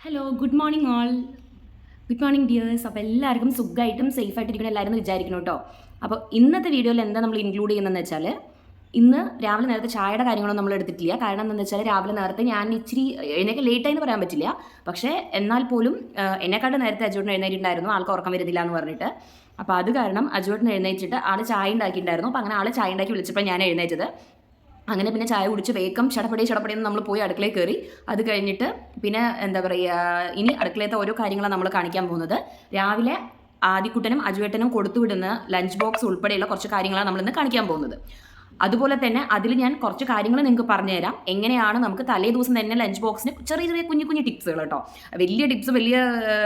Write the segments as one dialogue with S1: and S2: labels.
S1: Hello good morning all. Good morning dears. അപ്പോൾ എല്ലാവർക്കും സുഖമായിട്ടും സേഫായിട്ടിരിക്കണം എല്ലാവരും വിചാരിക്കണം കേട്ടോ. അപ്പോൾ ഇന്നത്തെ വീഡിയോയിൽ എന്താ നമ്മൾ ഇൻക്ലൂഡ് ചെയ്യുന്നതെന്ന് വെച്ചാൽ, ഇന്ന് രാവിലെ നേരത്തെ ചായയുടെ കാര്യങ്ങളൊന്നും നമ്മൾ എടുത്തിട്ടില്ല. കാരണം എന്താണെന്ന് വെച്ചാൽ രാവിലെ നേരത്തെ ഞാൻ ഇച്ചിരി എഴുന്നേക്ക് ലേറ്റായി എന്ന് പറയാൻ പറ്റില്ല. പക്ഷേ എന്നാൽ പോലും എന്നെക്കാട്ട് നേരത്തെ അജുവേട്ടൻ എഴുന്നേറ്റിട്ടുണ്ടായിരുന്നു, ആൾക്ക് ഉറക്കം വരുന്നില്ല എന്ന് പറഞ്ഞിട്ട്. അപ്പോൾ അത് കാരണം അജുവേട്ടൻ എഴുന്നേറ്റിട്ട് ആൾ ചായ ഉണ്ടാക്കിയിട്ടുണ്ടായിരുന്നു. അപ്പോൾ അങ്ങനെ ആൾ ചായ ഉണ്ടാക്കി വിളിച്ചപ്പോൾ ഞാൻ എഴുന്നേറ്റത്. അങ്ങനെ പിന്നെ ചായ കുടിച്ച് വേഗം ചടപടിയെന്ന് നമ്മൾ പോയി അടുക്കളയിൽ കയറി. അത് കഴിഞ്ഞിട്ട് പിന്നെ എന്താ പറയുക, ഇനി അടുക്കളയത്തെ ഓരോ കാര്യങ്ങളാണ് നമ്മൾ കാണിക്കാൻ പോകുന്നത്. രാവിലെ ആദിക്കുട്ടനും അജുവേട്ടനും കൊടുത്തുവിടുന്ന ലഞ്ച് ബോക്സ് ഉൾപ്പെടെയുള്ള കുറച്ച് കാര്യങ്ങളാണ് നമ്മളിന്ന് കാണിക്കാൻ പോകുന്നത്. അതുപോലെ തന്നെ അതിൽ ഞാൻ കുറച്ച് കാര്യങ്ങൾ നിങ്ങൾക്ക് പറഞ്ഞുതരാം. എങ്ങനെയാണ് നമുക്ക് തലേ ദിവസം തന്നെ ലഞ്ച് ബോക്സിന് ചെറിയ ചെറിയ കുഞ്ഞു ടിപ്സുകൾ കേട്ടോ. വലിയ ടിപ്സ് വലിയ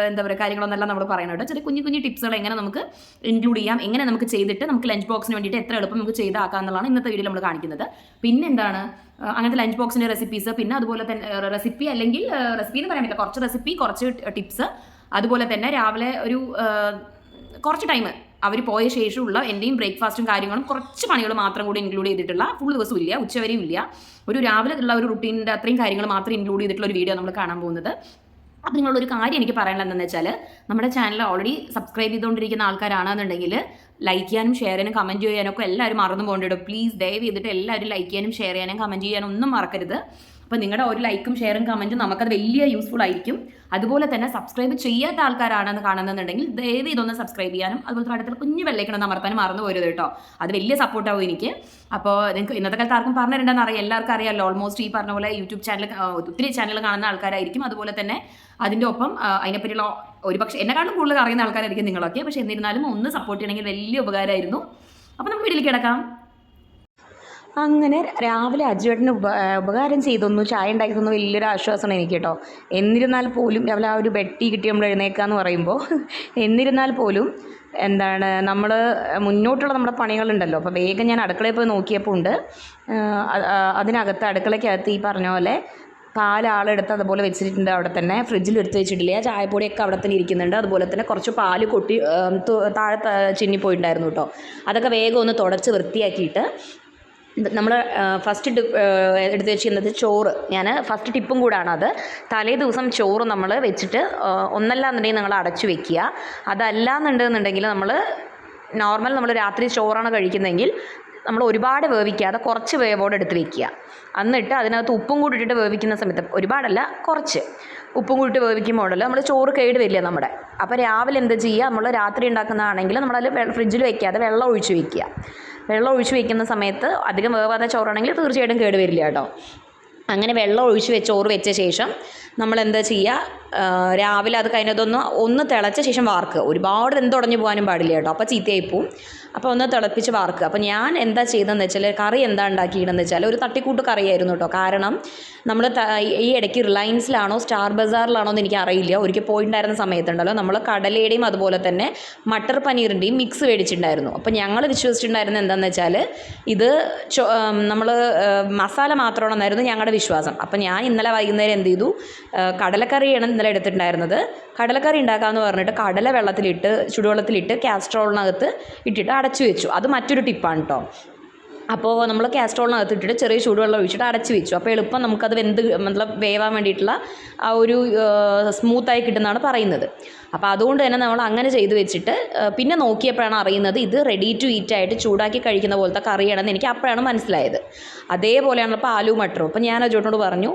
S1: എന്താ പറയുക കാര്യങ്ങളൊന്നല്ല നമ്മൾ പറയുന്നത് കേട്ടോ. ചെറിയ കുഞ്ഞു ടിപ്സുകൾ എങ്ങനെ നമുക്ക് ഇൻക്ലൂഡ് ചെയ്യാം, എങ്ങനെ നമുക്ക് ചെയ്തിട്ട് നമുക്ക് ലഞ്ച് ബോക്സിന് വേണ്ടിയിട്ട് എത്ര എളുപ്പം നമുക്ക് ചെയ്താക്കാം എന്നുള്ളതാണ് ഇന്നത്തെ വീഡിയോയിൽ നമ്മൾ കാണിക്കുന്നത്. പിന്നെ എന്താണ് അങ്ങനത്തെ ലഞ്ച് ബോക്സിൻ്റെ റെസിപ്പീസ്, പിന്നെ അതുപോലെ തന്നെ റെസിപ്പി അല്ലെങ്കിൽ റെസിപ്പി എന്ന് പറയാൻ പറ്റില്ല, കുറച്ച് റെസിപ്പി കുറച്ച് ടിപ്സ്. അതുപോലെ തന്നെ രാവിലെ ഒരു കുറച്ച് ടൈം അവർ പോയ ശേഷമുള്ള എൻ്റെയും ബ്രേക്ക്ഫാസ്റ്റും കാര്യങ്ങളും കുറച്ച് പണികൾ മാത്രം കൂടി ഇൻക്ലൂഡ് ചെയ്തിട്ടുള്ള, ഫുൾ ദിവസവും ഇല്ല, ഉച്ചവരെയും ഇല്ല, ഒരു രാവിലെ ഉള്ള ഒരു റുട്ടീൻ്റെ അത്രയും കാര്യങ്ങൾ മാത്രം ഇൻക്ലൂഡ് ചെയ്തിട്ടുള്ള ഒരു വീഡിയോ നമ്മൾ കാണാൻ പോകുന്നത്. അപ്പോൾ നിങ്ങളൊരു കാര്യം എനിക്ക് പറയാനുള്ളത് എന്താണെന്ന് വെച്ചാൽ, നമ്മുടെ ചാനൽ ഓൾറെഡി സബ്സ്ക്രൈബ് ചെയ്തുകൊണ്ടിരിക്കുന്ന ആൾക്കാരാണെന്നുണ്ടെങ്കിൽ ലൈക്ക് ചെയ്യാനും ഷെയർ ചെയ്യാനും കമൻറ്റ് ചെയ്യാനൊക്കെ എല്ലാവരും മറന്നു പോകേണ്ടിടും. പ്ലീസ് ദയവ് ചെയ്തിട്ട് എല്ലാവരും ലൈക്ക് ചെയ്യാനും ഷെയർ ചെയ്യാനും കമൻറ്റ് ചെയ്യാനും ഒന്നും മറക്കരുത്. അപ്പോൾ നിങ്ങളുടെ ഒരു ലൈക്കും ഷെയറും കമൻറ്റും നമുക്കത് വലിയ യൂസ്ഫുൾ ആയിരിക്കും. അതുപോലെ തന്നെ സബ്സ്ക്രൈബ് ചെയ്യാത്ത ആൾക്കാരാണെന്ന് കാണുന്നുണ്ടെങ്കിൽ ദയവ് ഇതൊന്ന് സബ്സ്ക്രൈബ് ചെയ്യാനും അതുപോലെ അടുത്തുള്ള കുഞ്ഞു ബെല്ലൈക്കൺ അമർത്താനും മറന്നു പോരുത് കേട്ടോ. അത് വലിയ സപ്പോർട്ടാവും എനിക്ക്. അപ്പോൾ നിങ്ങൾക്ക് ഇന്നത്തെ കാലത്ത് ആർക്കും പറഞ്ഞിട്ടുണ്ടെന്ന് അറിയാം, എല്ലാവർക്കും അറിയാമല്ലോ. ഓൾമോസ്റ്റ് ഈ പറഞ്ഞ പോലെ യൂട്യൂബ് ചാനൽ ഒത്തിരി ചാനൽ കാണുന്ന ആൾക്കാരായിരിക്കും. അതുപോലെ തന്നെ അതിൻ്റെ ഒപ്പം അതിനെപ്പറ്റിയുള്ള ഒരുപക്ഷെ എന്നെക്കാളും കൂടുതൽ അറിയുന്ന ആൾക്കാരായിരിക്കും നിങ്ങളൊക്കെ. പക്ഷേ എന്നിരുന്നാലും ഒന്ന് സപ്പോർട്ട് ചെയ്യണമെങ്കിൽ വലിയ ഉപകാരമായിരുന്നു. അപ്പോൾ നമുക്ക് വീട്ടിലേക്ക് കിടക്കാം. അങ്ങനെ രാവിലെ അജുവേട്ടന് ഉപകാരം ചെയ്തൊന്നു, ചായ ഉണ്ടാക്കി തന്നു, വലിയൊരു ആശ്വാസമാണ് എനിക്ക് കേട്ടോ. എന്നിരുന്നാൽ പോലും രാവിലെ ആ ഒരു ബെട്ടി കിട്ടി നമ്മൾ എഴുന്നേക്കാന്ന് പറയുമ്പോൾ എന്നിരുന്നാൽ പോലും എന്താണ് നമ്മൾ മുന്നോട്ടുള്ള നമ്മുടെ പണികളുണ്ടല്ലോ. അപ്പോൾ വേഗം ഞാൻ അടുക്കളയിൽ പോയി നോക്കിയപ്പോൾ ഉണ്ട് അതിനകത്ത് അടുക്കളയ്ക്കകത്ത് ഈ പറഞ്ഞ പോലെ പാലാളെടുത്ത് അതുപോലെ വെച്ചിട്ടുണ്ട്. അവിടെ തന്നെ ഫ്രിഡ്ജിൽ എടുത്ത് വെച്ചിട്ടില്ല. ചായപ്പൊടിയൊക്കെ അവിടെ തന്നെ ഇരിക്കുന്നുണ്ട്. അതുപോലെ തന്നെ കുറച്ച് പാല് കൊട്ടി താഴെ ചിന്നിപ്പോയിട്ടുണ്ടായിരുന്നു കേട്ടോ. അതൊക്കെ വേഗം ഒന്ന് തുടച്ച് വൃത്തിയാക്കിയിട്ട് നമ്മൾ ഫസ്റ്റ് എടുത്ത് വെച്ചിരുന്നത് ചോറ്. ഞാൻ ഫസ്റ്റ് ടിപ്പും കൂടാണ് അത്. തലേ ദിവസം ചോറ് നമ്മൾ വെച്ചിട്ട് ഒന്നല്ലാന്നുണ്ടെങ്കിൽ നിങ്ങൾ അടച്ചു വെക്കുക. അതല്ലാന്നുണ്ടെന്നുണ്ടെങ്കിൽ നമ്മൾ നമ്മൾ രാത്രി ചോറാണ് കഴിക്കുന്നതെങ്കിൽ നമ്മൾ ഒരുപാട് വേവിക്കാതെ കുറച്ച് വേവോടെ എടുത്ത് വെക്കുക. എന്നിട്ട് അതിനകത്ത് ഉപ്പും കൂടി ഇട്ടിട്ട് വേവിക്കുന്ന സമയത്ത്, ഒരുപാടല്ല കുറച്ച് ഉപ്പും കൂടിയിട്ട് വേവിക്കുമ്പോഴല്ലോ നമ്മൾ ചോറ് കേട് വരില്ല നമ്മുടെ. അപ്പോൾ രാവിലെ എന്ത് ചെയ്യുക, നമ്മൾ രാത്രി ഉണ്ടാക്കുന്നതാണെങ്കിൽ നമ്മളതിൽ ഫ്രിഡ്ജിൽ വെക്കാതെ വെള്ളം ഒഴിച്ച് വെക്കുക. വെള്ളം ഒഴിച്ച് വയ്ക്കുന്ന സമയത്ത് അധികം വേവാതെ ചോറാണെങ്കിൽ തീർച്ചയായിട്ടും കേട് വരില്ല കേട്ടോ. അങ്ങനെ വെള്ളം ഒഴിച്ച് ചോറ് വെച്ച ശേഷം നമ്മൾ എന്താ ചെയ്യുക, രാവിലെ അത് ഒന്ന് തിളച്ച ശേഷം വാർക്കുക. ഒരുപാട് ഉടഞ്ഞു പോകാനും പാടില്ല കേട്ടോ, അപ്പോൾ ചീത്തയായി പോവും. അപ്പോൾ ഒന്ന് തിളപ്പിച്ച് വാർക്കുക. അപ്പോൾ ഞാൻ എന്താ ചെയ്തതെന്ന് വെച്ചാൽ, കറി എന്താ ഉണ്ടാക്കിയിട്ടെന്ന് വെച്ചാൽ ഒരു തട്ടിക്കൂട്ട് കറിയായിരുന്നു കേട്ടോ. കാരണം നമ്മൾ ഈ ഇടയ്ക്ക് റിലയൻസിലാണോ സ്റ്റാർ ബസാറിലാണോ എന്ന് എനിക്ക് അറിയില്ല, ഒരിക്കൽ പോയിട്ടുണ്ടായിരുന്ന സമയത്തുണ്ടല്ലോ, നമ്മൾ കടലയുടെയും അതുപോലെ തന്നെ മട്ടർ പനീറിൻ്റെയും മിക്സ് മേടിച്ചിട്ടുണ്ടായിരുന്നു. അപ്പോൾ ഞങ്ങൾ വിശ്വസിച്ചിട്ടുണ്ടായിരുന്നത് എന്താണെന്ന് വെച്ചാൽ ഇത് നമ്മൾ മസാല മാത്രമാണെന്നായിരുന്നു ഞങ്ങളുടെ വിശ്വാസം. അപ്പോൾ ഞാൻ ഇന്നലെ വൈകുന്നേരം എന്ത് ചെയ്തു, കടലക്കറിയാണ് ഇന്നലെ എടുത്തിട്ടുണ്ടായിരുന്നത്. കടലക്കറി ഉണ്ടാക്കാമെന്ന് പറഞ്ഞിട്ട് കടല ചുടുവെള്ളത്തിലിട്ട് കാസ്ട്രോളിനകത്ത് ഇട്ടിട്ട് അടച്ചു വെച്ചു. അത് മറ്റൊരു ടിപ്പാണ് കേട്ടോ. അപ്പോൾ നമ്മൾ കാസ്ട്രോളിനകത്ത് ഇട്ടിട്ട് ചെറിയ ചൂടുവെള്ളം ഒഴിച്ചിട്ട് അടച്ചു വെച്ചു. അപ്പോൾ എളുപ്പം നമുക്കത് വേവാൻ വേണ്ടിയിട്ടുള്ള ആ ഒരു സ്മൂത്തായി കിട്ടുന്നതാണ് പറയുന്നത്. അപ്പോൾ അതുകൊണ്ട് തന്നെ നമ്മൾ അങ്ങനെ ചെയ്ത് വെച്ചിട്ട് പിന്നെ നോക്കിയപ്പോഴാണ് അറിയുന്നത് ഇത് റെഡി ടു ഈറ്റ് ആയിട്ട് ചൂടാക്കി കഴിക്കുന്ന പോലത്തെ കറിയാണെന്ന് എനിക്ക് അപ്പോഴാണ് മനസ്സിലായത്. അതേപോലെയാണ് ഇപ്പോൾ ആലു മട്ടറും. അപ്പോൾ ഞാൻ അജോട്ടനോട് പറഞ്ഞു,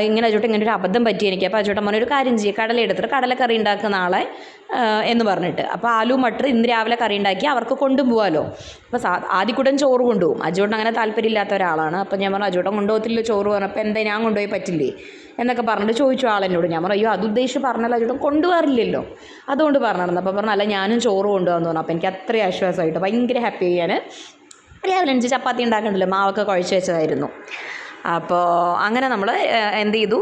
S1: ഇങ്ങനെ ഒരു അബദ്ധം പറ്റി എനിക്ക്. അപ്പോൾ അജോട്ടൻ പറഞ്ഞു, ഒരു കാര്യം ചെയ്യുക, കടല എടുത്തിട്ട് കടലക്കറി ഉണ്ടാക്കുന്ന ആളെ എന്ന് പറഞ്ഞിട്ട്. അപ്പോൾ ആലു മട്ടർ ഇന്ന് രാവിലെ കറി ഉണ്ടാക്കി അവർക്ക് കൊണ്ടുപോകാമല്ലോ. അപ്പോൾ ആദ്യക്കൂട്ടൻ ചോറ് കൊണ്ടുപോകും. അജോട്ടൻ അങ്ങനെ താല്പര്യമില്ലാത്ത ഒരാളാണ്. അപ്പോൾ ഞാൻ പറഞ്ഞു, അജോട്ടൻ കൊണ്ടുപോകത്തില്ല ചോറ് പറഞ്ഞപ്പോൾ എന്താ ഞാൻ കൊണ്ടുപോയി പറ്റില്ലേ എന്നൊക്കെ പറഞ്ഞിട്ട് ചോദിച്ചു ആളെന്നോട്. ഞാൻ പറഞ്ഞു, അയ്യോ അത് ഉദ്ദേശിച്ച് പറഞ്ഞല്ലോ, അജോട്ടൻ കൊണ്ടുപോകാറില്ലല്ലോ, അതുകൊണ്ട് പറഞ്ഞിരുന്നു. അപ്പോൾ പറഞ്ഞു, അല്ല ഞാനും ചോറ് കൊണ്ടുപോകാമെന്ന് പറഞ്ഞു. അപ്പോൾ എനിക്ക് അത്രയും ആശ്വാസമായിട്ട് ഭയങ്കര ഹാപ്പി. ഞാൻ രാവിലെ എനിക്ക് ചപ്പാത്തി ഉണ്ടാക്കണ്ടല്ലോ, മാവൊക്കെ കുഴച്ച് വെച്ചതായിരുന്നു. അപ്പോൾ അങ്ങനെ നമ്മൾ എന്ത് ചെയ്തു,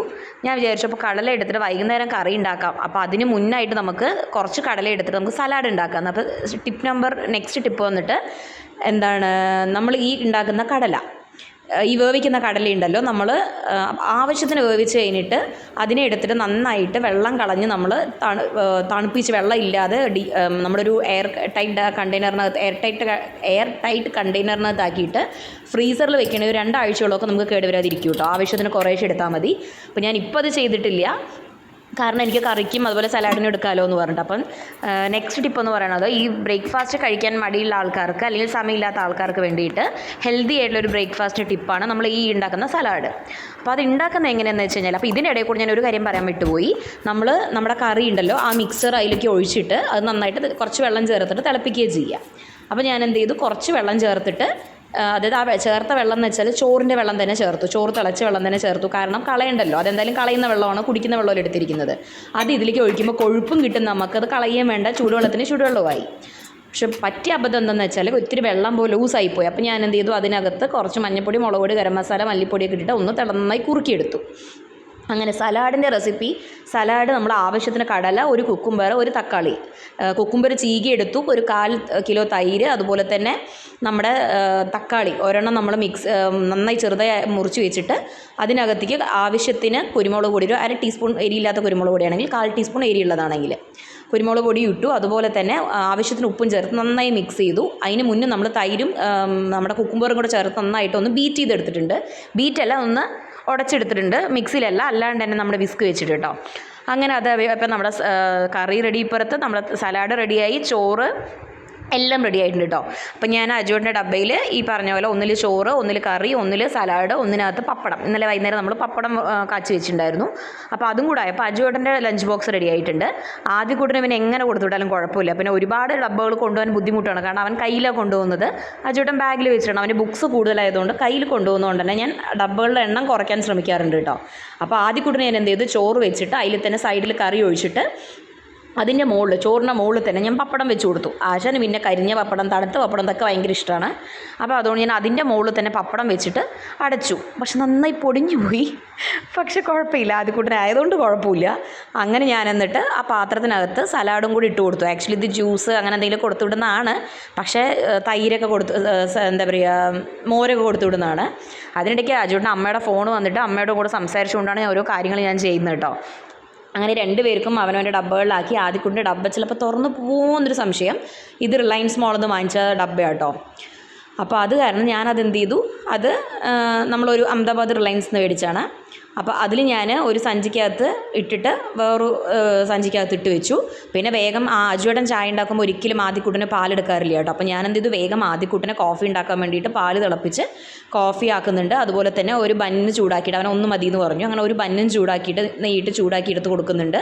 S1: ഞാൻ വിചാരിച്ചപ്പോൾ കടല എടുത്തിട്ട് വൈകുന്നേരം കറി ഉണ്ടാക്കാം. അപ്പോൾ അതിന് മുന്നായിട്ട് നമുക്ക് കുറച്ച് കടല എടുത്തിട്ട് നമുക്ക് സലാഡ് ഉണ്ടാക്കാം. അപ്പോൾ നെക്സ്റ്റ് ടിപ്പ് വന്നിട്ട് എന്താണ്, നമ്മൾ ഈ ഉണ്ടാക്കുന്ന കടല, ഈ വേവിക്കുന്ന കടലയുണ്ടല്ലോ, നമ്മൾ ആവശ്യത്തിന് വേവിച്ച് കഴിഞ്ഞിട്ട് അതിനെ എടുത്തിട്ട് നന്നായിട്ട് വെള്ളം കളഞ്ഞ് നമ്മൾ തണുപ്പിച്ച് വെള്ളം ഇല്ലാതെ നമ്മളൊരു എയർ ടൈറ്റ് കണ്ടെയ്നറിനകത്താക്കിയിട്ട് ഫ്രീസറിൽ വെക്കണ ഒരു 2 ആഴ്ചകളൊക്കെ നമുക്ക് കേടുവരാതിരിക്കും കേട്ടോ. ആവശ്യത്തിന് കുറേശ്ശെ എടുത്താൽ മതി. അപ്പോൾ ഞാൻ ഇപ്പോൾ അത് ചെയ്തിട്ടില്ല. കാരണം എനിക്ക് കറിക്കും അതുപോലെ സലാഡിനും എടുക്കാമല്ലോ എന്ന് പറഞ്ഞിട്ട്. അപ്പം നെക്സ്റ്റ് ടിപ്പ് എന്ന് പറയുന്നത് ഈ ബ്രേക്ക്ഫാസ്റ്റ് കഴിക്കാൻ മടിയുള്ള ആൾക്കാർക്ക് അല്ലെങ്കിൽ സമയമില്ലാത്ത ആൾക്കാർക്ക് വേണ്ടിയിട്ട് ഹെൽത്തി ആയിട്ടുള്ളൊരു ബ്രേക്ക്ഫാസ്റ്റ് ടിപ്പാണ് നമ്മൾ ഈ ഉണ്ടാക്കുന്ന സലാഡ്. അപ്പോൾ അത് ഉണ്ടാക്കുന്നത് എങ്ങനെയാണെന്ന് വെച്ച് കഴിഞ്ഞാൽ, അപ്പോൾ ഇതിനിടയിൽ കൂടി ഞാനൊരു കാര്യം പറയാൻ വിട്ടുപോയി. നമ്മുടെ കറി ഉണ്ടല്ലോ, ആ മിക്സർ അതിലേക്ക് ഒഴിച്ചിട്ട് അത് നന്നായിട്ട് കുറച്ച് വെള്ളം ചേർത്തിട്ട് തിളപ്പിക്കുകയും ചെയ്യുക. അപ്പോൾ ഞാൻ എന്ത് ചെയ്തു, കുറച്ച് വെള്ളം ചേർത്തിട്ട്, അതായത് ആ ചേർത്ത വെള്ളം എന്ന് വെച്ചാൽ ചോറിൻ്റെ വെള്ളം തന്നെ ചേർത്തു, ചോറ് തിളച്ച വെള്ളം തന്നെ ചേർത്തു. കാരണം കളയണ്ടല്ലോ, അതെന്തായാലും കളയുന്ന വെള്ളമാണ്, കുടിക്കുന്ന വെള്ളമല്ല എടുത്തിരിക്കുന്നത്. അത് ഇതിലേക്ക് ഒഴിക്കുമ്പോൾ കൊഴുപ്പും കിട്ടും നമുക്കത്, കളയാൻ വേണ്ട, ചൂടുവെള്ളത്തിന് ചൂടുവെള്ളമായി. പക്ഷെ പറ്റിയ അബദ്ധം എന്താണെന്ന് വെച്ചാൽ ഒത്തിരി വെള്ളം പോലെ ലൂസായിപ്പോയി. അപ്പോൾ ഞാൻ എന്ത് ചെയ്തു, അതിനകത്ത് കുറച്ച് മഞ്ഞൾപ്പൊടി, മുളക് പൊടി, ഗരം മസാല, മല്ലിപ്പൊടിയൊക്കെ ഇട്ടിട്ട് ഒന്ന് നന്നായി കുറുക്കിയെടുത്തു. അങ്ങനെ സലാഡിൻ്റെ റെസിപ്പി. സലാഡ് നമ്മൾ ആവശ്യത്തിന് കടല, ഒരു കുക്കുംബർ, ഒരു തക്കാളി. കുക്കുംബർ ചീകിയെടുത്തു, ഒരു 1/4 കിലോ തൈര്, അതുപോലെ തന്നെ നമ്മുടെ തക്കാളി ഒരെണ്ണം നമ്മൾ നന്നായി ചെറുതായി മുറിച്ച് വെച്ചിട്ട് അതിനകത്തേക്ക് ആവശ്യത്തിന് കുരുമുളക് പൊടി, ഒരു 1/2 ടീസ്പൂൺ എരിയില്ലാത്ത കുരുമുളക് പൊടിയാണെങ്കിൽ, 1/4 ടീസ്പൂൺ എരിയുള്ളതാണെങ്കിൽ കുരുമുളക് പൊടി ഇട്ടു. അതുപോലെ തന്നെ ആവശ്യത്തിന് ഉപ്പും ചേർത്ത് നന്നായി മിക്സ് ചെയ്തു. അതിന് മുന്നേ നമ്മൾ തൈരും നമ്മുടെ കുക്കുംബറും കൂടെ ചേർത്ത് നന്നായിട്ട് ഒന്ന് ബീറ്റ് ചെയ്തെടുത്തിട്ടുണ്ട്. ബീറ്റല്ല, ഒന്ന് ഉടച്ചെടുത്തിട്ടുണ്ട്, മിക്സിയിലല്ല, അല്ലാണ്ട് തന്നെ നമ്മുടെ വിസ്ക് വെച്ചിട്ട് കേട്ടോ. അങ്ങനെ അത് ഇപ്പം നമ്മുടെ കറി റെഡി, ഇപ്പുറത്ത് നമ്മുടെ സലാഡ് റെഡിയായി, ചോറ് എല്ലാം റെഡി ആയിട്ടുണ്ട് കേട്ടോ. അപ്പം ഞാൻ അജുവേട്ടൻ്റെ ഡബ്ബയിൽ ഈ പറഞ്ഞ പോലെ ഒന്നിൽ ചോറ്, ഒന്നിൽ കറി, ഒന്നിൽ സലാഡ്, ഒന്നിനകത്ത് പപ്പടം. ഇന്നലെ വൈകുന്നേരം നമ്മൾ പപ്പടം കാച്ചി വെച്ചിട്ടുണ്ടായിരുന്നു. അപ്പോൾ അതും കൂടെ ആയപ്പോൾ അജുവേട്ടൻ്റെ ലഞ്ച് ബോക്സ് റെഡി ആയിട്ടുണ്ട്. ആദ്യ കൂട്ടിന് പിന്നെ എങ്ങനെ കൊടുത്തുവിട്ടാലും കുഴപ്പമില്ല. പിന്നെ ഒരുപാട് ഡബ്ബകൾ കൊണ്ടുപോകാൻ ബുദ്ധിമുട്ടാണ്, കാരണം അവൻ കയ്യിലാണ് കൊണ്ടുപോകുന്നത്. അജുവേട്ടൻ ബാഗിൽ വെച്ചിട്ടുണ്ട്. അവൻ്റെ ബുക്സ് കൂടുതലായതുകൊണ്ട് കയ്യിൽ കൊണ്ടുപോകുന്നതുകൊണ്ട് തന്നെ ഞാൻ ഡബ്ബകളുടെ എണ്ണം കുറയ്ക്കാൻ ശ്രമിക്കാറുണ്ട് കേട്ടോ. അപ്പോൾ ആദ്യ കൂട്ടിന് ഞാൻ എന്ത് ചെയ്തു, ചോറ് വെച്ചിട്ട് അതിൽ തന്നെ സൈഡിൽ കറി ഒഴിച്ചിട്ട് അതിൻ്റെ മുകളിൽ, ചോറിൻ്റെ മുകളിൽ തന്നെ ഞാൻ പപ്പടം വെച്ച് കൊടുത്തു. ആശാന് പിന്നെ കരിഞ്ഞ പപ്പടം, തണുത്ത പപ്പടം ഇതൊക്കെ ഭയങ്കര ഇഷ്ടമാണ്. അപ്പോൾ അതുകൊണ്ട് ഞാൻ അതിൻ്റെ മുകളിൽ തന്നെ പപ്പടം വെച്ചിട്ട് അടച്ചു. പക്ഷെ നന്നായി പൊടിഞ്ഞു പോയി. പക്ഷെ കുഴപ്പമില്ല, ആദ്യ കൂട്ടനായതുകൊണ്ട് കുഴപ്പമില്ല. അങ്ങനെ ഞാൻ എന്നിട്ട് ആ പാത്രത്തിനകത്ത് സലാഡും കൂടി ഇട്ട് കൊടുത്തു. ആക്ച്വലി ഇത് ജ്യൂസ് അങ്ങനെ എന്തെങ്കിലും കൊടുത്തു വിടുന്നതാണ്, പക്ഷേ തൈരൊക്കെ എന്താ പറയുക, മോരൊക്കെ കൊടുത്തു വിടുന്നതാണ്. അതിനിടയ്ക്ക് അജുവേട്ടൻ അമ്മയുടെ ഫോൺ വന്നിട്ട് അമ്മയുടെ കൂടെ സംസാരിച്ചുകൊണ്ടാണ് ഓരോ കാര്യങ്ങൾ ഞാൻ ചെയ്യുന്നത് കേട്ടോ. അങ്ങനെ 2 പേർക്കും അവനവൻ്റെ ഡബ്ബകളിലാക്കി. ആദ്യക്കുട്ടിൻ്റെ ഡബ്ബ ചിലപ്പോൾ തുറന്നു പോകുമെന്നൊരു സംശയം. ഇത് റിലയൻസ് മോളിൽ നിന്ന് വാങ്ങിച്ച ഡബ്ബ കേട്ടോ. അപ്പോൾ അത് കാരണം ഞാനത് എന്ത് ചെയ്തു, അത് നമ്മളൊരു അഹമ്മദാബാദ് റിലയൻസിൽ നിന്ന് മേടിച്ചാണ്. അപ്പോൾ അതിൽ ഞാൻ ഒരു സഞ്ചിക്കകത്ത് ഇട്ടിട്ട് വേറൊരു സഞ്ചിക്കകത്ത് ഇട്ട് വെച്ചു. പിന്നെ വേഗം അജുവേട്ടൻ ചായ ഉണ്ടാക്കുമ്പോൾ ഒരിക്കലും ആദ്യക്കുട്ടിന് പാലെടുക്കാറില്ല കേട്ടോ. അപ്പോൾ ഞാനെന്ത് ചെയ്തു, വേഗം ആദ്യക്കുട്ടിനെ കോഫി ഉണ്ടാക്കാൻ വേണ്ടിയിട്ട് പാല് തിളപ്പിച്ച് കോഫി ആക്കുന്നുണ്ട്. അതുപോലെ തന്നെ ഒരു ബന്ന് ചൂടാക്കിയിട്ട്, അവൻ ഒന്ന് മതി എന്ന് പറഞ്ഞു. അങ്ങനെ ഒരു ബന്നും ചൂടാക്കിയിട്ട് നെയ്യിട്ട് ചൂടാക്കി എടുത്ത് കൊടുക്കുന്നുണ്ട്.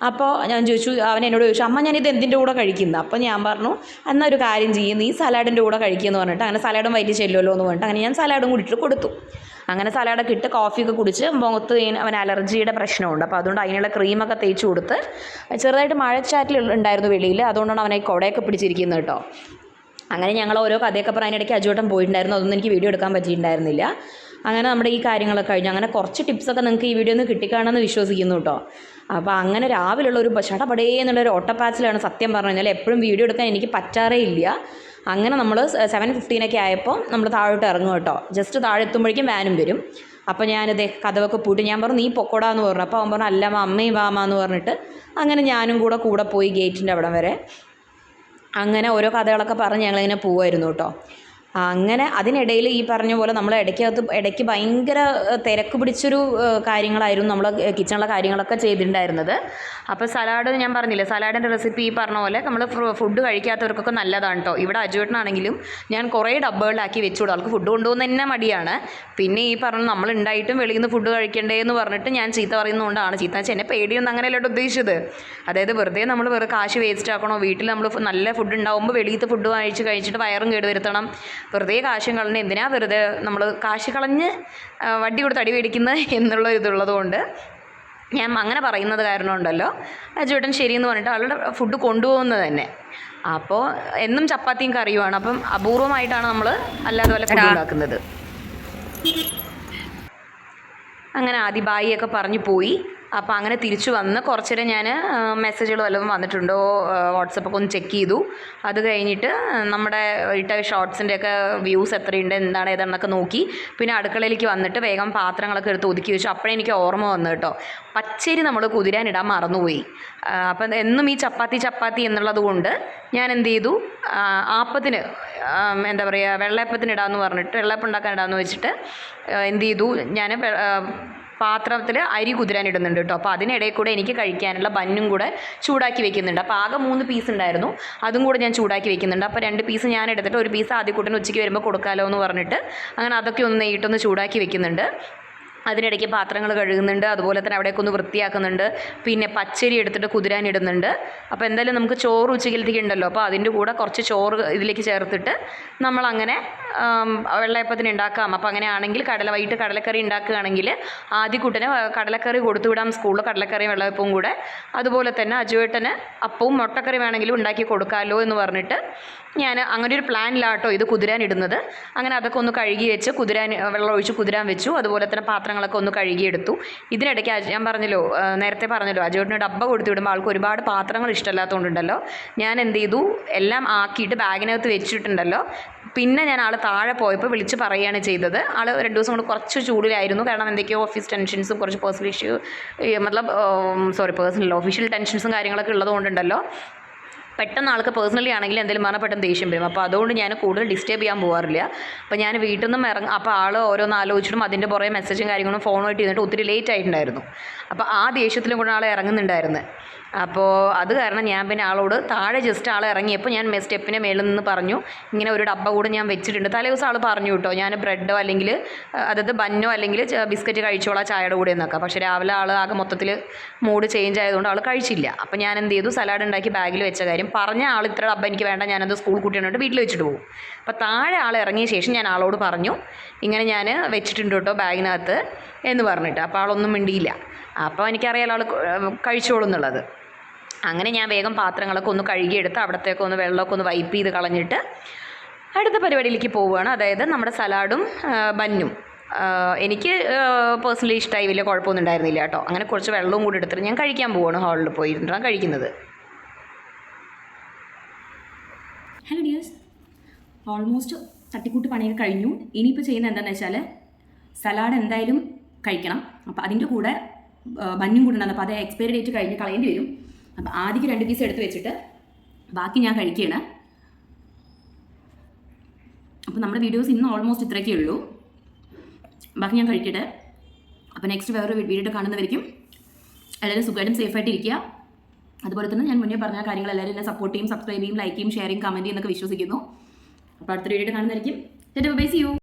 S1: അപ്പോൾ ഞാൻ ചോദിച്ചു, അവൻ എന്നോട് ചോദിച്ചു, അമ്മ ഞാനിത് എന്തിൻ്റെ കൂടെ കഴിക്കുന്നത്? അപ്പോൾ ഞാൻ പറഞ്ഞു, എന്നാൽ ഒരു കാര്യം ചെയ്യും, നീ സലാഡിൻ്റെ കൂടെ കഴിക്കുമെന്ന് പറഞ്ഞിട്ട്, അങ്ങനെ സലാഡും വൈകിട്ട് ചെല്ലുമല്ലോ എന്ന് പറഞ്ഞിട്ട് അങ്ങനെ ഞാൻ സലാഡും കൂടി ഇട്ട് കൊടുത്തു. അങ്ങനെ സലാഡൊക്കെ ഇട്ട് കോഫിയൊക്കെ കുടിച്ച് മുഖത്ത് അവൻ അലർജിയുടെ പ്രശ്നമുണ്ട്. അപ്പോൾ അതുകൊണ്ട് അതിനുള്ള ക്രീമൊക്കെ തേച്ച് കൊടുത്ത്, ചെറുതായിട്ട് മഴച്ചാറ്റിൽ ഉണ്ടായിരുന്നു വെളിയിൽ, അതുകൊണ്ടാണ് അവനെ കുടയൊക്കെ പിടിച്ചിരിക്കുന്നത് കേട്ടോ. അങ്ങനെ ഞങ്ങൾ ഓരോ കഥയൊക്കെ പറഞ്ഞ അതിനിടയ്ക്ക് അജുവേട്ടൻ പോയിട്ടുണ്ടായിരുന്നു. അതൊന്നും എനിക്ക് വീഡിയോ എടുക്കാൻ പറ്റിയിട്ടുണ്ടായിരുന്നില്ല. അങ്ങനെ നമ്മുടെ ഈ കാര്യങ്ങളൊക്കെ കഴിഞ്ഞു. അങ്ങനെ കുറച്ച് ടിപ്സൊക്കെ നിങ്ങൾക്ക് ഈ വീഡിയോ നിന്ന് കിട്ടിക്കാണെന്ന് വിശ്വസിക്കുന്നു കേട്ടോ. അപ്പോൾ അങ്ങനെ രാവിലെയുള്ള ഒരു ചടപടേ എന്നുള്ളൊരു ഓട്ടപ്പാച്ചിലാണ് സത്യം പറഞ്ഞു കഴിഞ്ഞാൽ. എപ്പോഴും വീഡിയോ എടുക്കാൻ എനിക്ക് പറ്റാറേ ഇല്ല. അങ്ങനെ നമ്മൾ 7:15 ആയപ്പോൾ നമ്മൾ താഴോട്ട് ഇറങ്ങും കേട്ടോ. ജസ്റ്റ് താഴെ എത്തുമ്പോഴേക്കും വാനും വരും. അപ്പോൾ ഞാനിത് കഥവൊക്കെ പൂട്ടി ഞാൻ പറഞ്ഞു, നീ പൊക്കോടാന്ന് പറഞ്ഞു. അപ്പോൾ അവൻ പറഞ്ഞു, അല്ല അമ്മയും വാമാന്ന് പറഞ്ഞിട്ട് അങ്ങനെ ഞാനും കൂടെ പോയി ഗേറ്റിൻ്റെ അവിടം വരെ. അങ്ങനെ ഓരോ കഥകളൊക്കെ പറഞ്ഞ് ഞങ്ങളിങ്ങനെ പോവുമായിരുന്നു കേട്ടോ. അങ്ങനെ അതിനിടയിൽ ഈ പറഞ്ഞ പോലെ നമ്മൾ ഇടയ്ക്ക് ഭയങ്കര തിരക്ക് പിടിച്ചൊരു കാര്യങ്ങളായിരുന്നു നമ്മൾ കിച്ചണിലെ കാര്യങ്ങളൊക്കെ ചെയ്തിട്ടുണ്ടായിരുന്നത്. അപ്പോൾ സലാഡ് ഞാൻ പറഞ്ഞില്ലേ, സലാഡിൻ്റെ റെസിപ്പി ഈ പറഞ്ഞ പോലെ നമ്മൾ ഫുഡ് കഴിക്കാത്തവർക്കൊക്കെ നല്ലതാണ് കേട്ടോ. ഇവിടെ അജുവേട്ടനാണെങ്കിലും ഞാൻ കുറേ ഡബ്ബകളിലാക്കി വെച്ചു കൊടുക്കും. അവർക്ക് ഫുഡ് കൊണ്ടുപോകുന്ന തന്നെ മടിയാണ്. പിന്നെ ഈ പറഞ്ഞ നമ്മൾ ഉണ്ടായിട്ടും വെളിയിൽ നിന്ന് ഫുഡ് കഴിക്കണ്ടേ എന്ന് പറഞ്ഞിട്ട് ഞാൻ ചീത്ത പറയുന്നതുകൊണ്ടാണ്. ചീത്ത വെച്ചാൽ എന്നെ പേടിയൊന്നും അങ്ങനെയല്ലോട്ട് ഉദ്ദേശിച്ചത്. അതായത് വെറുതെ കാശ് വേസ്റ്റ് ആക്കണോ, വീട്ടിൽ നമ്മൾ നല്ല ഫുഡ് ഉണ്ടാകുമ്പോൾ വെളിയിലത്തെ ഫുഡ് കഴിച്ചിട്ട് വയറും കേടുവരുത്തണം, വെറുതെ കാശും കളഞ്ഞ് എന്തിനാ വെറുതെ നമ്മൾ കാശ് കളഞ്ഞ് വണ്ടി കൊടുത്ത് അടി മേടിക്കുന്നത് എന്നുള്ള ഇതുള്ളത് കൊണ്ട് ഞാൻ അങ്ങനെ പറയുന്നത് കാരണം ഉണ്ടല്ലോ അജുവേട്ടൻ ശരിയെന്ന് പറഞ്ഞിട്ട് ആളുടെ ഫുഡ് കൊണ്ടുപോകുന്നത് തന്നെ. അപ്പോൾ എന്നും ചപ്പാത്തിയും കറിയുമാണ്. അപ്പം അപൂർവമായിട്ടാണ് നമ്മൾ അല്ലാതെ പോലെ ഫുഡ് ഉണ്ടാക്കുന്നത്. അങ്ങനെ ആദ്യ ബായിയൊക്കെ പറഞ്ഞു പോയി. അപ്പോൾ അങ്ങനെ തിരിച്ചു വന്ന് കുറച്ച് നേരം ഞാൻ മെസ്സേജുകൾ വല്ലതും വന്നിട്ടുണ്ടോ വാട്സപ്പൊക്കെ ഒന്ന് ചെക്ക് ചെയ്തു. അത് കഴിഞ്ഞിട്ട് നമ്മുടെ ഇട്ട ഷോർട്സിൻ്റെയൊക്കെ വ്യൂസ് എത്രയുണ്ട്, എന്താണ് ഏതാണെന്നൊക്കെ നോക്കി. പിന്നെ അടുക്കളയിലേക്ക് വന്നിട്ട് വേഗം പാത്രങ്ങളൊക്കെ എടുത്ത് ഒതുക്കി വെച്ചു. അപ്പോഴേ എനിക്ക് ഓർമ്മ വന്നു കേട്ടോ, പച്ചരി നമ്മൾ കുതിരാനിടാൻ മറന്നുപോയി. അപ്പം എന്നും ഈ ചപ്പാത്തി എന്നുള്ളത് കൊണ്ട് ഞാൻ എന്ത് ചെയ്തു, ആപ്പത്തിന് എന്താ പറയുക വെള്ളയപ്പത്തിന് ഇടാമെന്ന് പറഞ്ഞിട്ട്, വെള്ളയപ്പം ഉണ്ടാക്കാൻ ഇടാമെന്ന് വെച്ചിട്ട് എന്ത് ചെയ്തു, ഞാൻ പാത്രത്തിൽ അരി കുതിരാനിടുന്നുണ്ട് കേട്ടോ. അപ്പോൾ അതിനിടയിൽ കൂടെ എനിക്ക് കഴിക്കാനുള്ള ബന്നും കൂടെ ചൂടാക്കി വെക്കുന്നുണ്ട്. അപ്പോൾ ആകെ 3 പീസ് ഉണ്ടായിരുന്നു, അതും കൂടെ ഞാൻ ചൂടാക്കി വെക്കുന്നുണ്ട്. അപ്പോൾ 2 പീസ് ഞാൻ എടുത്തിട്ട് 1 പീസ് ആദ്യക്കൂട്ടന് ഉച്ചയ്ക്ക് വരുമ്പോൾ കൊടുക്കാമല്ലോ എന്ന് പറഞ്ഞിട്ട് അങ്ങനെ അതൊക്കെ ഒന്ന് നെയ്യിട്ടൊന്ന് ചൂടാക്കി വെക്കുന്നുണ്ട്. അതിനിടയ്ക്ക് പാത്രങ്ങൾ കഴുകുന്നുണ്ട്, അതുപോലെ തന്നെ അവിടേക്ക് ഒന്ന് വൃത്തിയാക്കുന്നുണ്ട്. പിന്നെ പച്ചരി എടുത്തിട്ട് കുതിരാനിടുന്നുണ്ട്. അപ്പോൾ എന്തായാലും നമുക്ക് ചോറ് ഉച്ചയ്ക്കലത്തേക്ക് ഉണ്ടല്ലോ, അപ്പോൾ അതിൻ്റെ കൂടെ കുറച്ച് ചോറ് ഇതിലേക്ക് ചേർത്തിട്ട് നമ്മളങ്ങനെ വെള്ളയപ്പത്തിന് ഉണ്ടാക്കാം. അപ്പോൾ അങ്ങനെയാണെങ്കിൽ വൈകിട്ട് കടലക്കറി ഉണ്ടാക്കുകയാണെങ്കിൽ ആദ്യക്കൂട്ടന് കടലക്കറി കൊടുത്തു വിടാം സ്കൂളിൽ, കടലക്കറിയും വെള്ളയപ്പവും കൂടെ. അതുപോലെ തന്നെ അജുവേട്ടന് അപ്പവും മുട്ടക്കറി വേണമെങ്കിലും ഉണ്ടാക്കി കൊടുക്കാമല്ലോ എന്ന് പറഞ്ഞിട്ട് ഞാൻ അങ്ങനെ ഒരു പ്ലാനിലാട്ടോ ഇത് കുതിരാനിടുന്നത്. അങ്ങനെ അതൊക്കെ ഒന്ന് കഴുകി വെച്ച് വെള്ളം ഒഴിച്ച് കുതിരാൻ വെച്ചു. അതുപോലെ തന്നെ പാത്രങ്ങളൊക്കെ ഒന്ന് കഴുകിയെടുത്തു. ഇതിനിടയ്ക്ക് ഞാൻ നേരത്തെ പറഞ്ഞല്ലോ അജുവേട്ടന് ഡബ്ബ കൊടുത്തു വിടുമ്പോൾ ആൾക്ക് ഒരുപാട് പാത്രങ്ങൾ ഇഷ്ടമല്ലാത്തതുകൊണ്ടുണ്ടല്ലോ, ഞാൻ എന്ത് ചെയ്തു, എല്ലാം ആക്കിയിട്ട് ബാഗിനകത്ത് വെച്ചിട്ടുണ്ടല്ലോ. പിന്നെ ഞാൻ ആൾ താഴെ പോയപ്പോൾ വിളിച്ച് പറയുകയാണ് ചെയ്തത്. ആൾ 2 ദിവസം കൊണ്ട് കുറച്ച് ചൂടിലായിരുന്നു, കാരണം എന്തൊക്കെയോ ഓഫീസ് ടെൻഷൻസും കുറച്ച് പേഴ്സണൽ ഓഫീഷ്യൽ ടെൻഷൻസും കാര്യങ്ങളൊക്കെ ഉള്ളതുകൊണ്ടുണ്ടല്ലോ പെട്ടെന്ന് ആൾക്ക് പേഴ്സണലി ആണെങ്കിൽ എന്തെങ്കിലും പറഞ്ഞാൽ പെട്ടെന്ന് ദേഷ്യം വരും. അപ്പോൾ അതുകൊണ്ട് ഞാൻ കൂടുതൽ ഡിസ്റ്റർബ് ചെയ്യാൻ പോകാറില്ല. അപ്പോൾ ഞാൻ വീട്ടിൽ നിന്നും അപ്പോൾ ആൾ ഓരോന്ന് ആലോചിച്ചിട്ടും അതിൻ്റെ പുറകെ മെസ്സേജും കാര്യങ്ങളും ഫോണുമായിട്ട് ഇരുന്നിട്ട് ഒത്തിരി ലേറ്റ് ആയിട്ടുണ്ടായിരുന്നു. അപ്പോൾ ആ ദേഷ്യത്തിലും കൂടെ ആൾ ഇറങ്ങുന്നുണ്ടായിരുന്നു. അപ്പോൾ അത് കാരണം ഞാൻ പിന്നെ ആളോട് താഴെ ജസ്റ്റ് ആൾ ഇറങ്ങിയപ്പോൾ ഞാൻ സ്റ്റെപ്പിൻ്റെ മേളിൽ നിന്ന് പറഞ്ഞു, ഇങ്ങനെ ഒരു ഡബ്ബ കൂടെ ഞാൻ വെച്ചിട്ടുണ്ട്. തലേ ദിവസം ആൾ പറഞ്ഞു കേട്ടോ, ഞാൻ ബ്രെഡോ അല്ലെങ്കിൽ അതായത് ബന്നോ അല്ലെങ്കിൽ ബിസ്ക്കറ്റ് കഴിച്ചോളാം ചായയുടെ കൂടെ എന്നൊക്കെ. പക്ഷേ രാവിലെ ആൾ ആകെ മൊത്തത്തിൽ മൂഡ് ചേഞ്ച് ആയതുകൊണ്ട് ആൾ കഴിച്ചില്ല. അപ്പോൾ ഞാൻ എന്ത് ചെയ്തു, സലാഡ് ഉണ്ടാക്കി ബാഗിൽ വെച്ച കാര്യം പറഞ്ഞ ആൾ ഇത്ര ഡബ്ബ എനിക്ക് വേണ്ട, ഞാനത് സ്കൂൾ കുട്ടികളുണ്ട് വീട്ടിൽ വെച്ചിട്ട് പോകും. അപ്പോൾ താഴെ ആൾ ഇറങ്ങിയ ശേഷം ഞാൻ ആളോട് പറഞ്ഞു, ഇങ്ങനെ ഞാൻ വെച്ചിട്ടുണ്ട് കേട്ടോ ബാഗിനകത്ത് എന്ന് പറഞ്ഞിട്ട്. അപ്പോൾ ആളൊന്നും മിണ്ടിയില്ല. അപ്പോൾ എനിക്കറിയാലോ ആൾ കഴിച്ചോളൂ എന്നുള്ളത്. അങ്ങനെ ഞാൻ വേഗം പാത്രങ്ങളൊക്കെ ഒന്ന് കഴുകിയെടുത്ത് അവിടത്തേക്ക് ഒന്ന് വെള്ളമൊക്കെ ഒന്ന് വൈപ്പ് ചെയ്ത് കളഞ്ഞിട്ട് അടുത്ത പരിപാടിയിലേക്ക് പോവുകയാണ്. അതായത് നമ്മുടെ സലാഡും ബന്നും എനിക്ക് പേഴ്സണലി ഇഷ്ടമായി, വലിയ കുഴപ്പമൊന്നും ഉണ്ടായിരുന്നില്ല കേട്ടോ. അങ്ങനെ കുറച്ച് വെള്ളവും കൂടി എടുത്തിട്ട് ഞാൻ കഴിക്കാൻ പോവുകയാണ്. ഹാളിൽ പോയിരുന്നിട്ടാണ് കഴിക്കുന്നത്.
S2: ഹലോ ഡിയേഴ്സ്, ഓൾമോസ്റ്റ് തട്ടിക്കൂട്ട് പണിയൊക്കെ കഴിഞ്ഞു. ഇനിയിപ്പോൾ ചെയ്യുന്നത് എന്താണെന്ന് വെച്ചാൽ സലാഡ് എന്തായാലും കഴിക്കണം. അപ്പോൾ അതിൻ്റെ കൂടെ ബന്നും കൂടെ ഉണ്ടാകും. അപ്പോൾ അത് എക്സ്പയറി ഡേറ്റ് കഴിഞ്ഞ് കളയേണ്ടി വരും. അപ്പോൾ ആദ്യം 2 പീസ് എടുത്ത് വെച്ചിട്ട് ബാക്കി ഞാൻ കഴിക്കുകയാണ്. അപ്പോൾ നമ്മുടെ വീഡിയോസ് ഇന്ന് ഓൾമോസ്റ്റ് ഇത്രയൊക്കെ ഉള്ളൂ. ബാക്കി ഞാൻ കഴിക്കട്ടെ. അപ്പോൾ നെക്സ്റ്റ് വേറൊരു വീഡിയോ കാണുന്നവരിക്കും എല്ലാവരും സുഖമായിട്ടും സേഫായിട്ട് ഇരിക്കുക. അതുപോലെ തന്നെ ഞാൻ മുന്നേ പറഞ്ഞ കാര്യങ്ങൾ എല്ലാവരും എന്നെ സപ്പോർട്ട് ചെയ്യും, സബ്സ്ക്രൈബ് ചെയ്യും, ലൈക്ക് ചെയ്യും, ഷെയർ ചെയ്യും, കമൻറ്റ് ചെയ്യുന്നൊക്കെ വിശ്വസിക്കുന്നു. അപ്പോൾ അടുത്ത വീഡിയോ കാണുന്നതായിരിക്കും. Bye, see U.